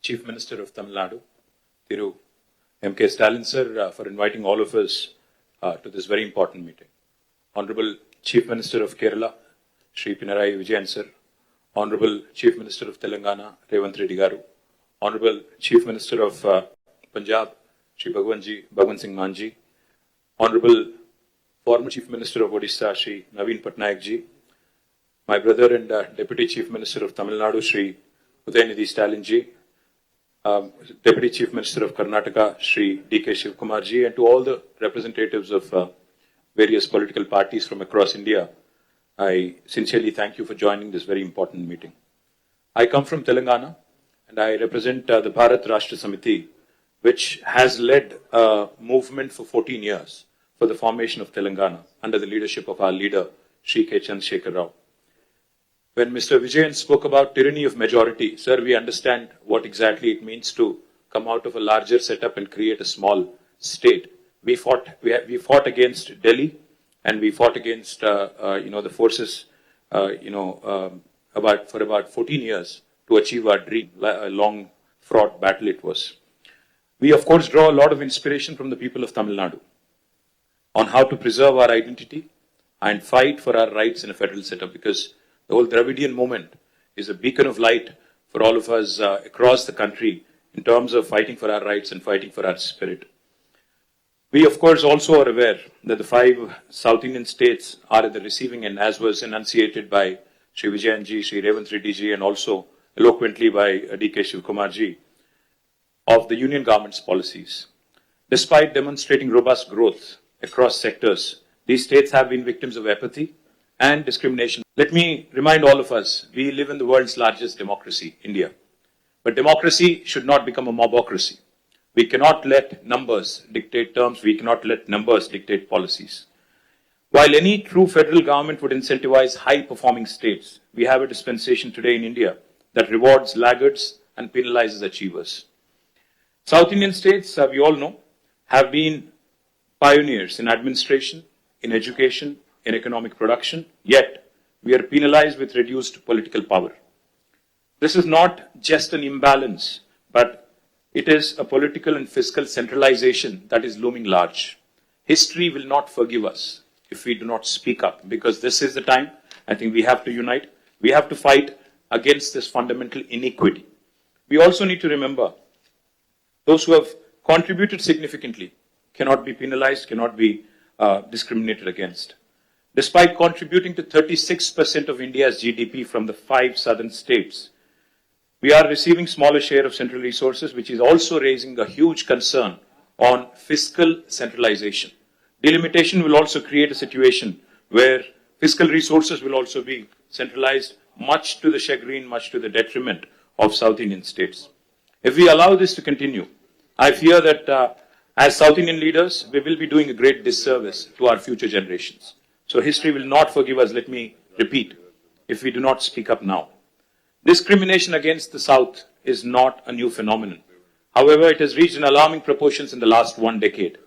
Chief Minister of Tamil Nadu, Thiru M.K. Stalin sir, for inviting all of us to this very important meeting. Honorable Chief Minister of Kerala, Shri Pinarayi Vijayan sir, Honorable Chief Minister of Telangana, Revanth Reddy Garu, Honorable Chief Minister of Punjab, Shri Bhagwan Singh Manji, Honorable former Chief Minister of Odisha, Shri Naveen Patnaik ji, my brother and Deputy Chief Minister of Tamil Nadu, Shri Udayanidhi Stalin ji, Deputy Chief Minister of Karnataka, Shri D.K. Shivkumar ji, and to all the representatives of various political parties from across India, I sincerely thank you for joining this very important meeting. I come from Telangana and I represent the Bharat Rashtra Samiti, which has led a movement for 14 years for the formation of Telangana under the leadership of our leader, Shri K. Chandrasekhar Rao. When Mr. Vijayan spoke about tyranny of majority, sir, we understand what exactly it means to come out of a larger setup and create a small state. We fought against Delhi, and we fought against the forces for about 14 years to achieve our dream. A long fraught battle it was. We of course draw a lot of inspiration from the people of Tamil Nadu on how to preserve our identity and fight for our rights in a federal setup, because the whole Dravidian movement is a beacon of light for all of us across the country in terms of fighting for our rights and fighting for our spirit. We, of course, also are aware that the 5 South Indian states are at the receiving end, as was enunciated by Shri Vijayan ji, Shri Revanth Reddy ji, and also eloquently by D.K. Shivkumar ji, of the union government's policies. Despite demonstrating robust growth across sectors, these states have been victims of apathy and discrimination. Let me remind all of us, we live in the world's largest democracy, India. But democracy should not become a mobocracy. We cannot let numbers dictate terms. We cannot let numbers dictate policies. While any true federal government would incentivize high-performing states, we have a dispensation today in India that rewards laggards and penalizes achievers. South Indian states, we all know, have been pioneers in administration, in education, in economic production, yet we are penalized with reduced political power. This is not just an imbalance, but it is a political and fiscal centralization that is looming large. History will not forgive us if we do not speak up, because this is the time I think we have to unite. We have to fight against this fundamental inequity. We also need to remember those who have contributed significantly cannot be penalized, cannot be discriminated against. Despite contributing to 36% of India's GDP from the 5 southern states, we are receiving smaller share of central resources, which is also raising a huge concern on fiscal centralization. Delimitation will also create a situation where fiscal resources will also be centralized, much to the chagrin, much to the detriment of South Indian states. If we allow this to continue, I fear that as South Indian leaders, we will be doing a great disservice to our future generations. So history will not forgive us, let me repeat, if we do not speak up now. Discrimination against the South is not a new phenomenon. However, it has reached an alarming proportions in the last 1 decade.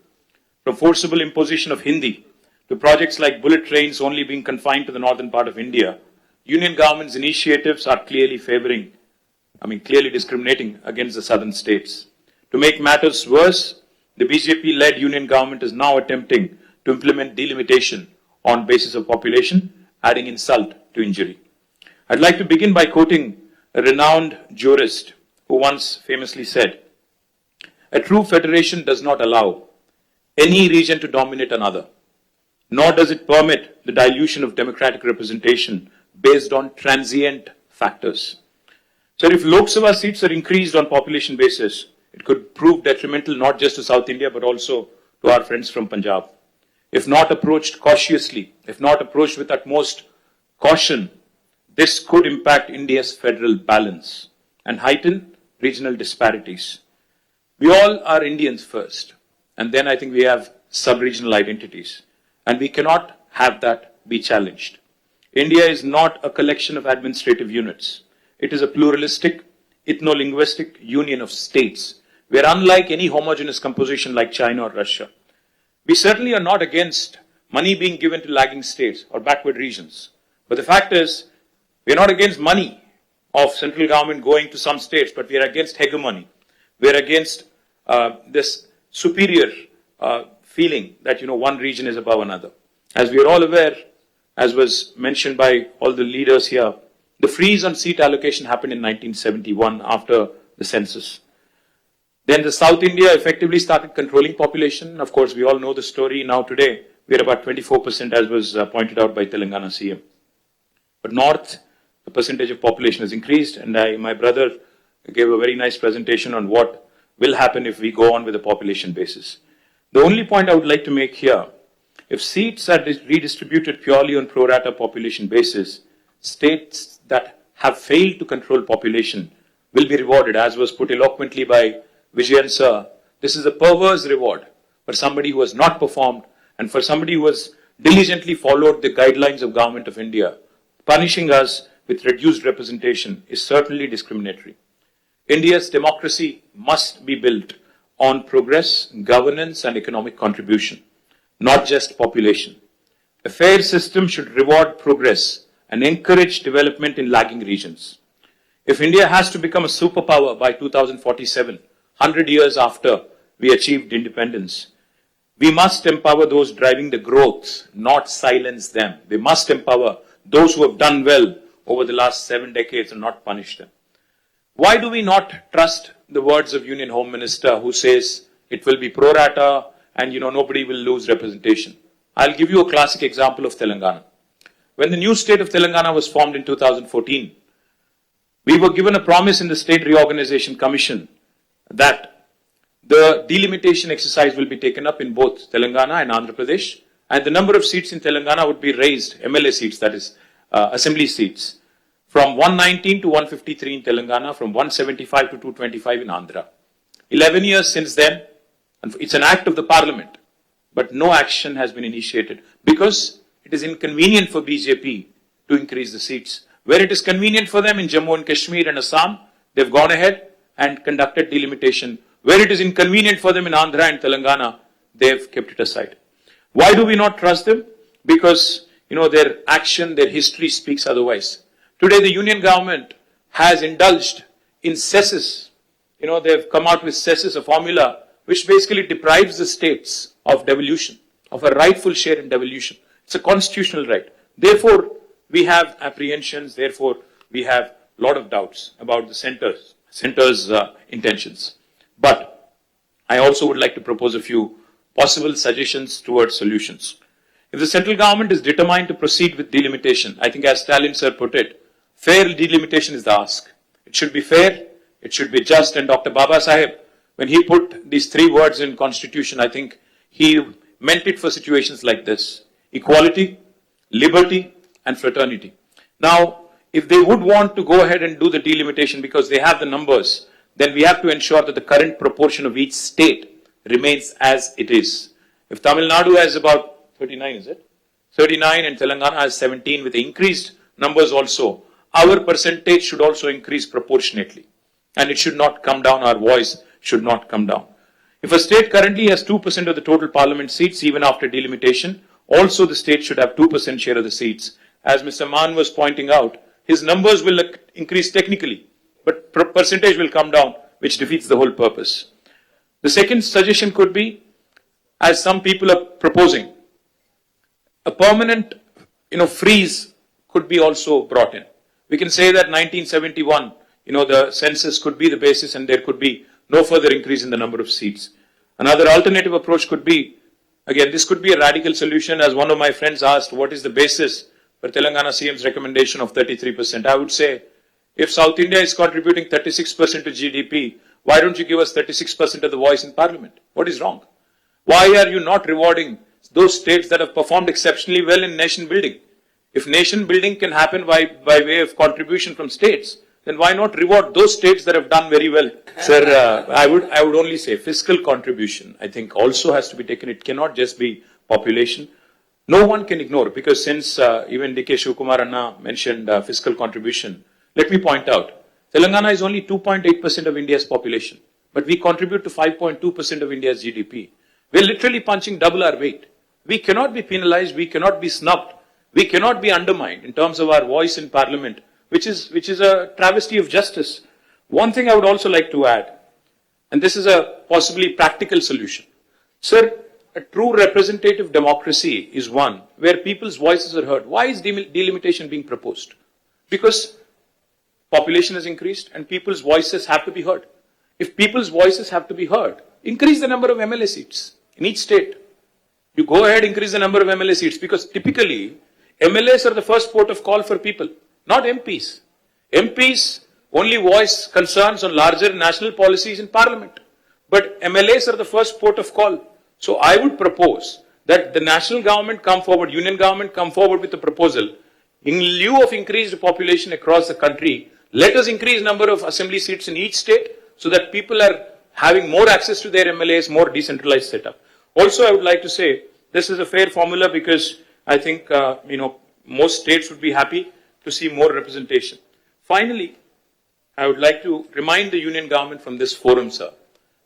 From forcible imposition of Hindi to projects like bullet trains only being confined to the northern part of India, union government's initiatives are clearly discriminating against the southern states. To make matters worse, the BJP-led union government is now attempting to implement delimitation on basis of population, adding insult to injury. I'd like to begin by quoting a renowned jurist who once famously said, "A true federation does not allow any region to dominate another, nor does it permit the dilution of democratic representation based on transient factors." So if Lok Sabha seats are increased on population basis, it could prove detrimental not just to South India, but also to our friends from Punjab. If not approached cautiously, if not approached with utmost caution, this could impact India's federal balance and heighten regional disparities. We all are Indians first, and then I think we have sub-regional identities, and we cannot have that be challenged. India is not a collection of administrative units. It is a pluralistic, ethno-linguistic union of states, where unlike any homogeneous composition like China or Russia, we certainly are not against money being given to lagging states or backward regions. But the fact is, we are not against money of central government going to some states, but we are against hegemony. We are against this superior feeling that, one region is above another. As we are all aware, as was mentioned by all the leaders here, the freeze on seat allocation happened in 1971 after the census. Then the South India effectively started controlling population. Of course, we all know the story. Now today, we are about 24%, as was pointed out by Telangana CM. But North, the percentage of population has increased, and my brother gave a very nice presentation on what will happen if we go on with a population basis. The only point I would like to make here, if seats are redistributed purely on pro rata population basis, states that have failed to control population will be rewarded, as was put eloquently by Vijayan sir. This is a perverse reward for somebody who has not performed and for somebody who has diligently followed the guidelines of Government of India. Punishing us with reduced representation is certainly discriminatory. India's democracy must be built on progress, governance and economic contribution, not just population. A fair system should reward progress and encourage development in lagging regions. If India has to become a superpower by 2047, 100 years after we achieved independence, we must empower those driving the growth, not silence them. We must empower those who have done well over the last 7 decades and not punish them. Why do we not trust the words of Union Home Minister who says it will be pro rata and nobody will lose representation? I'll give you a classic example of Telangana. When the new state of Telangana was formed in 2014, we were given a promise in the State Reorganization Commission that the delimitation exercise will be taken up in both Telangana and Andhra Pradesh, and the number of seats in Telangana would be raised, MLA seats, that is, assembly seats, from 119 to 153 in Telangana, from 175 to 225 in Andhra. 11 years since then, and it's an act of the parliament, but no action has been initiated because it is inconvenient for BJP to increase the seats. Where it is convenient for them in Jammu and Kashmir and Assam, they've gone ahead and conducted delimitation. Where it is inconvenient for them in Andhra and Telangana, they've kept it aside. Why do we not trust them? Because, their action, their history speaks otherwise. Today, the union government has indulged in cesses. They've come out with cesses, a formula which basically deprives the states of devolution, of a rightful share in devolution. It's a constitutional right. Therefore, we have apprehensions. Therefore, we have a lot of doubts about the center's intentions. But I also would like to propose a few possible suggestions towards solutions. If the central government is determined to proceed with delimitation, I think as Stalin sir put it, fair delimitation is the ask. It should be fair, it should be just, and Dr. Baba Saheb, when he put these 3 words in constitution, I think he meant it for situations like this: equality, liberty, and fraternity. Now, if they would want to go ahead and do the delimitation because they have the numbers, then we have to ensure that the current proportion of each state remains as it is. If Tamil Nadu has about 39, is it? 39 and Telangana has 17 with increased numbers also, our percentage should also increase proportionately. And it should not come down, our voice should not come down. If a state currently has 2% of the total parliament seats, even after delimitation, also the state should have 2% share of the seats. As Mr. Mann was pointing out, his numbers will increase technically, but percentage will come down, which defeats the whole purpose. The second suggestion could be, as some people are proposing, a permanent, freeze could be also brought in. We can say that 1971, the census could be the basis and there could be no further increase in the number of seats. Another alternative approach could be, again, this could be a radical solution, as one of my friends asked, what is the basis for Telangana CM's recommendation of 33%? I would say, if South India is contributing 36% to GDP, why don't you give us 36% of the voice in parliament? What is wrong? Why are you not rewarding those states that have performed exceptionally well in nation building? If nation building can happen by way of contribution from states, then why not reward those states that have done very well? Sir, I would only say fiscal contribution, I think, also has to be taken. It cannot just be population. No one can ignore, because since even D.K. Shivkumar Anna mentioned fiscal contribution, let me point out, Telangana is only 2.8% of India's population, but we contribute to 5.2% of India's GDP. We're literally punching double our weight. We cannot be penalized, we cannot be snubbed, we cannot be undermined in terms of our voice in parliament which is a travesty of justice. One thing I would also like to add, and this is a possibly practical solution. Sir, a true representative democracy is one where people's voices are heard. Why is delimitation being proposed? Because population has increased and people's voices have to be heard. If people's voices have to be heard, increase the number of MLA seats in each state. You go ahead, increase the number of MLA seats, because typically MLAs are the first port of call for people, not MPs. MPs only voice concerns on larger national policies in Parliament, but MLAs are the first port of call. So I would propose that the national government come forward, union government come forward with a proposal. In lieu of increased population across the country, let us increase number of assembly seats in each state so that people are having more access to their MLAs, more decentralized setup. Also, I would like to say this is a fair formula because I think most states would be happy to see more representation. Finally, I would like to remind the union government from this forum, sir,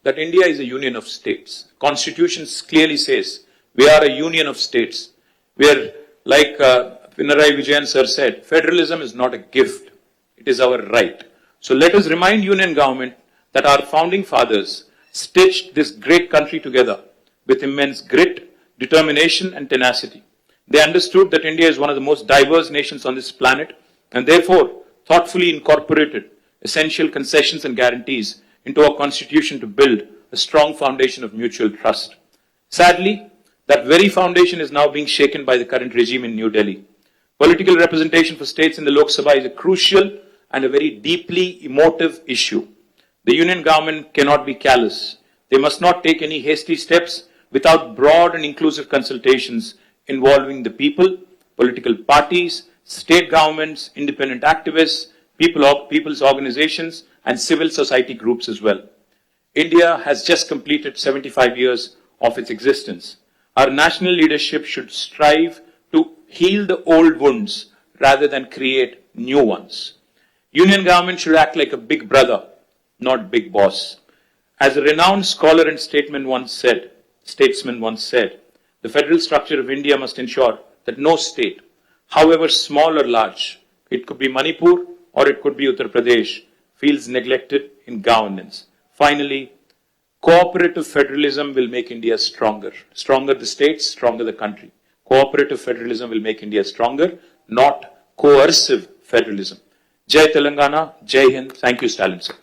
that India is a union of states. Constitution clearly says we are a union of states. We are, like Pinarayi Vijayan sir said, federalism is not a gift. It is our right. So let us remind union government that our founding fathers stitched this great country together with immense grit, determination and tenacity. They understood that India is one of the most diverse nations on this planet and therefore thoughtfully incorporated essential concessions and guarantees into our constitution to build a strong foundation of mutual trust. Sadly, that very foundation is now being shaken by the current regime in New Delhi. Political representation for states in the Lok Sabha is a crucial and a very deeply emotive issue. The union government cannot be callous. They must not take any hasty steps without broad and inclusive consultations involving the people, political parties, state governments, independent activists, people's organizations, and civil society groups as well. India has just completed 75 years of its existence. Our national leadership should strive to heal the old wounds rather than create new ones. Union government should act like a big brother, not big boss. As a renowned scholar and statesman once said, the federal structure of India must ensure that no state, however small or large, it could be Manipur or it could be Uttar Pradesh, feels neglected in governance. Finally, cooperative federalism will make India stronger. Stronger the states, stronger the country. Cooperative federalism will make India stronger, not coercive federalism. Jai Telangana, Jai Hind. Thank you, Stalin sir.